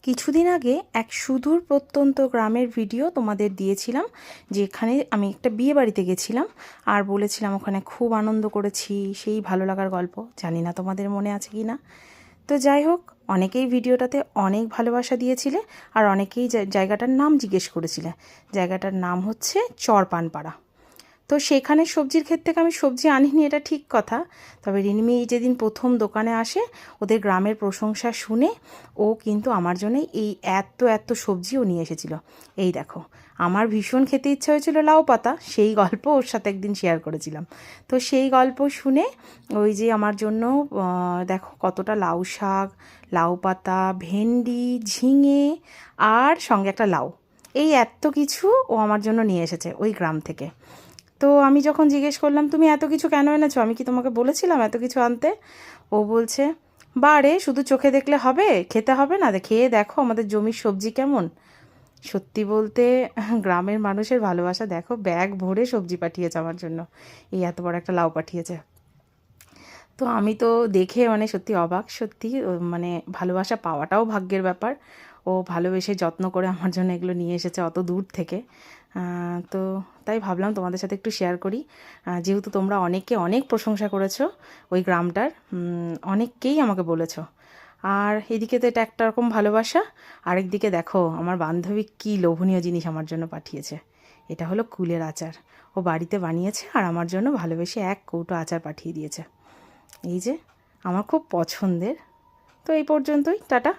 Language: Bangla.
কিছুদিন আগে এক সুদূর প্রত্যন্ত গ্রামের ভিডিও তোমাদের দিয়েছিলাম, যেখানে আমি একটা বিয়ে বাড়িতে গেছিলাম আর বলেছিলাম ওখানে খুব আনন্দ করেছি, সেই ভালো লাগার গল্প। জানি না তোমাদের মনে আছে কি না। তো যাই হোক, অনেকেই ভিডিওটাতে অনেক ভালোবাসা দিয়েছিলে আর অনেকেই জায়গাটার নাম জিজ্ঞেস করেছিলে। জায়গাটার নাম হচ্ছে চরপানপাড়া। তো সেখানে সবজির ক্ষেত থেকে আমি সবজি আনিনি, এটা ঠিক কথা। তবে রিনিমি যেদিন প্রথম দোকানে আসে, ওদের গ্রামের প্রশংসা শুনে ও কিন্তু আমার জন্য এই এত এত সবজিও নিয়ে এসেছিল। এই দেখো, আমার ভীষণ খেতে ইচ্ছা হয়েছিল লাউ পাতা, সেই গল্প ওর সাথে একদিন শেয়ার করেছিলাম। তো সেই গল্প শুনে ওই যে আমার জন্য দেখো কতটা লাউ শাক, লাউ পাতা, ভেন্ডি, ঝিঙে আর সঙ্গে একটা লাউ, এই এত কিছু ও আমার জন্য নিয়ে এসেছে ওই গ্রাম থেকে। তো আমি যখন জিজ্ঞেস করলাম তুমি এত কিছু কেন এনেছো, আমি কি তোমাকে বলেছিলাম এত কিছু আনতে? ও বলছে, বারে শুধু চোখে দেখলে হবে, খেতে হবে না, খেয়ে দেখো আমাদের জমির সবজি কেমন। সত্যি বলতে গ্রামের মানুষের ভালোবাসা দেখো, ব্যাগ ভরে সবজি পাঠিয়েছে আমার জন্য, এই এত বড় একটা লাউ পাঠিয়েছে। তো আমি তো দেখে মানে সত্যি অবাক, সত্যি মানে ভালোবাসা পাওয়াটাও ভাগ্যের ব্যাপার। ও ভালোবেসে যত্ন করে আমার জন্য এগুলো নিয়ে এসেছে অত দূর থেকে। তো তাই ভাবলাম তোমাদের সাথে একটু শেয়ার করি, যেহেতু তোমরা অনেকে অনেক প্রশংসা করেছো ওই গ্রামটার, অনেককেই আমাকে বলেছো। আর এদিকে তো এটা একটা রকম ভালোবাসা, আরেকদিকে দেখো আমার বান্ধবী কী লোভনীয় জিনিস আমার জন্য পাঠিয়েছে। এটা হলো কুলের আচার, ও বাড়িতে বানিয়েছে আর আমার জন্য ভালোবেসে এক কৌটো আচার পাঠিয়ে দিয়েছে। এই যে আমার খুব পছন্দের। তো এই পর্যন্তই, টাটা।